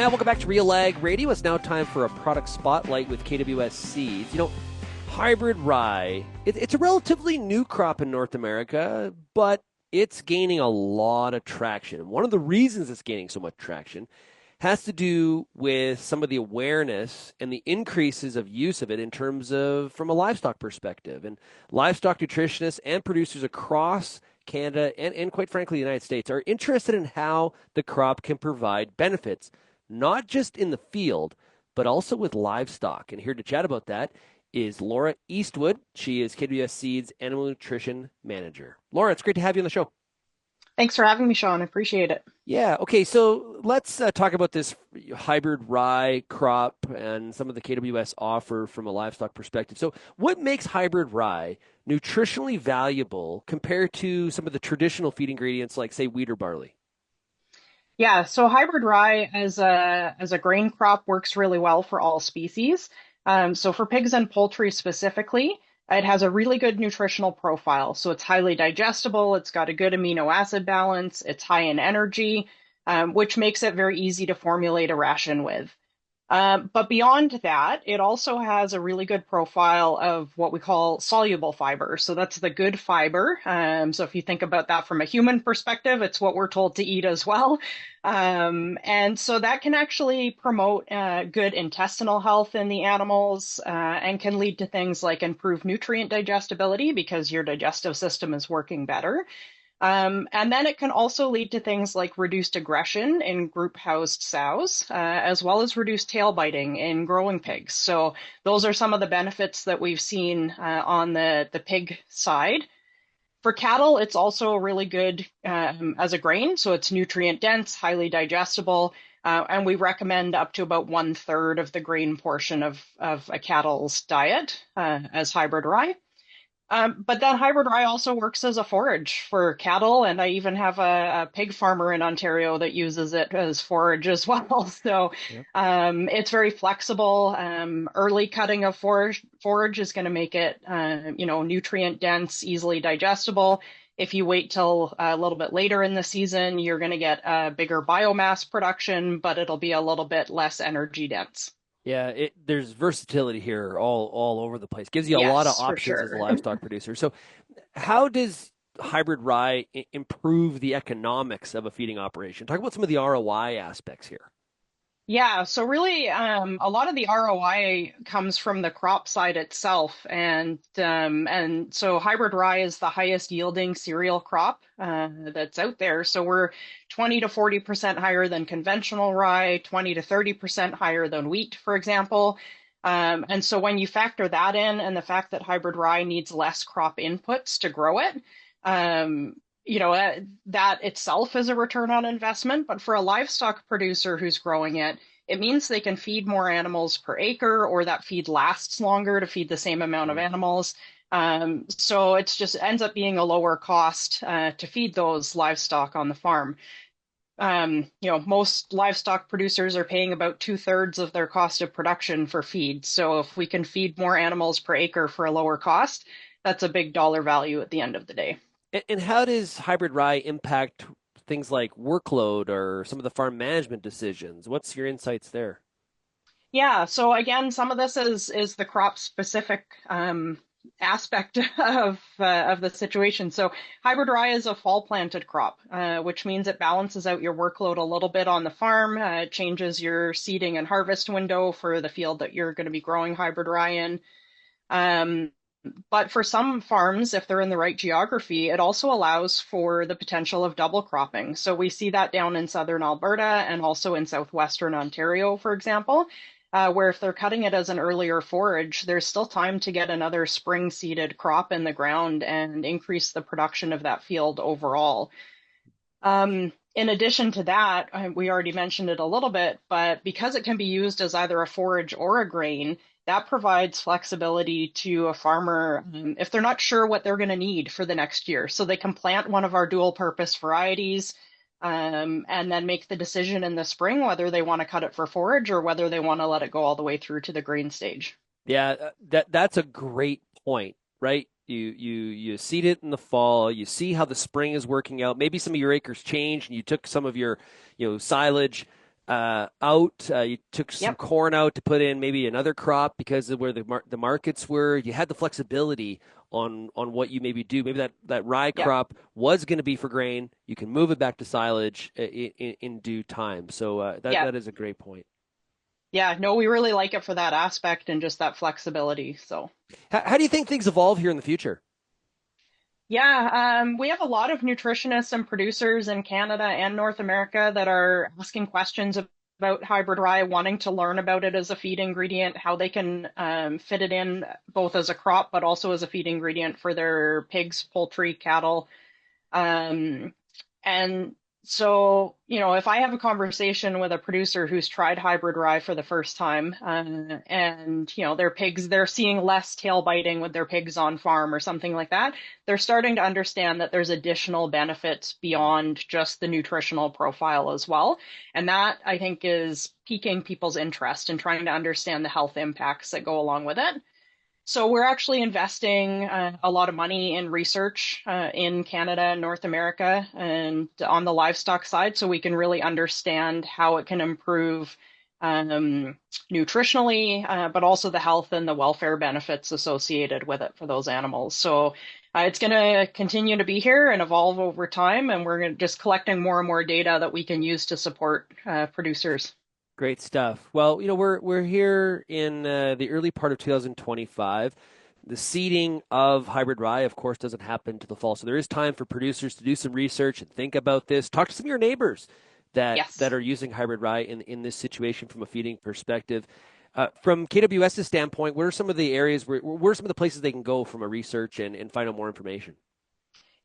And welcome back to Real Ag Radio. It's now time for a product spotlight with KWS seeds. You know, hybrid rye, it's a relatively new crop in North America, but it's gaining a lot of traction. One of the reasons it's gaining so much traction has to do with some of the awareness and the increases of use of it in terms of from a livestock perspective. And livestock nutritionists and producers across Canada and quite frankly, the United States are interested in how the crop can provide benefits, not just in the field, but also with livestock. And here to chat about that is Laura Eastwood. She is KWS Seeds Animal Nutrition Manager. Laura, it's great to have you on the show. Thanks for having me, Sean. I appreciate it. Yeah. Okay. So let's talk about this hybrid rye crop and some of the KWS offer from a livestock perspective. So what makes hybrid rye nutritionally valuable compared to some of the traditional feed ingredients like, say, wheat or barley? Yeah, so hybrid rye as a grain crop works really well for all species. So for pigs and poultry specifically, it has a really good nutritional profile. So it's highly digestible, it's got a good amino acid balance, it's high in energy, which makes it very easy to formulate a ration with. But beyond that, it also has a really good profile of what we call soluble fiber. So that's the good fiber. So if you think about that from a human perspective, it's what we're told to eat as well. And so that can actually promote good intestinal health in the animals and can lead to things like improved nutrient digestibility because your digestive system is working better. And then it can also lead to things like reduced aggression in group housed sows, as well as reduced tail biting in growing pigs. So those are some of the benefits that we've seen on the pig side. For cattle, it's also really good as a grain. So it's nutrient dense, highly digestible, and we recommend up to about 1/3 of the grain portion of a cattle's diet as hybrid rye. But that hybrid rye also works as a forage for cattle, and I even have a pig farmer in Ontario that uses it as forage as well. So Yep. it's very flexible. Early cutting of forage is going to make it, nutrient dense, easily digestible. If you wait till a little bit later in the season, you're going to get a bigger biomass production, but it'll be a little bit less energy dense. Yeah, there's versatility here all over the place. Gives you a lot of Yes, for options as a sure. livestock producer. So how does hybrid rye improve the economics of a feeding operation? Talk about some of the ROI aspects here. Yeah, so really, a lot of the ROI comes from the crop side itself, and so hybrid rye is the highest yielding cereal crop that's out there. So we're 20 to 40% higher than conventional rye, 20 to 30% higher than wheat, for example. And so when you factor that in, and the fact that hybrid rye needs less crop inputs to grow it, that itself is a return on investment. But for a livestock producer who's growing it, it means they can feed more animals per acre, or that feed lasts longer to feed the same amount of Mm. animals. So it's just ends up being a lower cost to feed those livestock on the farm. Most livestock producers are paying about 2/3 of their cost of production for feed. So if we can feed more animals per acre for a lower cost, that's a big dollar value at the end of the day. And how does hybrid rye impact things like workload or some of the farm management decisions? What's your insights there? Yeah, so again, some of this is the crop specific aspect of the situation. So hybrid rye is a fall planted crop, which means it balances out your workload a little bit on the farm. It changes your seeding and harvest window for the field that you're going to be growing hybrid rye in. Um, but for some farms, if they're in the right geography, it also allows for the potential of double cropping. So we see that down in southern Alberta and also in southwestern Ontario, for example, where if they're cutting it as an earlier forage, there's still time to get another spring seeded crop in the ground and increase the production of that field overall. In addition to that, we already mentioned it a little bit, but because it can be used as either a forage or a grain, that provides flexibility to a farmer if they're not sure what they're going to need for the next year. So they can plant one of our dual purpose varieties and then make the decision in the spring whether they want to cut it for forage or whether they want to let it go all the way through to the grain stage. Yeah, that's a great point, right? You seed it in the fall, you see how the spring is working out. Maybe some of your acres change and you took some of your, silage out. You took some Yep. corn out to put in maybe another crop because of where the markets were. You had the flexibility on what you maybe do. Maybe that rye Yep. crop was going to be for grain. You can move it back to silage in due time. So Yep. that is a great point. Yeah. No, we really like it for that aspect and just that flexibility. So. How do you think things evolve here in the future? Yeah, we have a lot of nutritionists and producers in Canada and North America that are asking questions about hybrid rye, wanting to learn about it as a feed ingredient, how they can fit it in both as a crop, but also as a feed ingredient for their pigs, poultry, cattle. Um, and so, if I have a conversation with a producer who's tried hybrid rye for the first time, and, their pigs, they're seeing less tail biting with their pigs on farm or something like that, they're starting to understand that there's additional benefits beyond just the nutritional profile as well. And that, I think, is piquing people's interest in trying to understand the health impacts that go along with it. So we're actually investing a lot of money in research in Canada and North America and on the livestock side, so we can really understand how it can improve nutritionally, but also the health and the welfare benefits associated with it for those animals. So it's going to continue to be here and evolve over time, and we're just collecting more and more data that we can use to support producers. Great stuff. Well, we're here in the early part of 2025. The seeding of hybrid rye, of course, doesn't happen to the fall, so there is time for producers to do some research and think about this. Talk to some of your neighbors that Yes. are using hybrid rye in this situation from a feeding perspective. From KWS's standpoint, what are some of the areas where are some of the places they can go from a research and find out more information?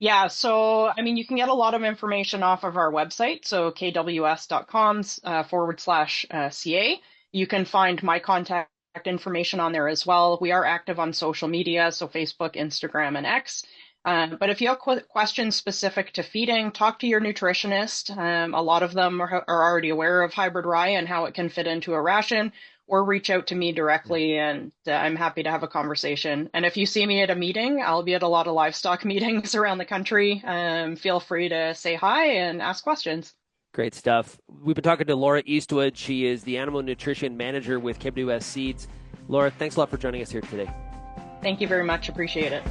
Yeah, so I mean, you can get a lot of information off of our website, so kws.com /CA. You can find my contact information on there as well. We are active on social media, so Facebook, Instagram, and X. But if you have questions specific to feeding, talk to your nutritionist. A lot of them are already aware of hybrid rye and how it can fit into a ration, or reach out to me directly, and I'm happy to have a conversation. And if you see me at a meeting, I'll be at a lot of livestock meetings around the country. Feel free to say hi and ask questions. Great stuff. We've been talking to Laura Eastwood. She is the Animal Nutrition Manager with KWS Seeds. Laura, thanks a lot for joining us here today. Thank you very much. Appreciate it.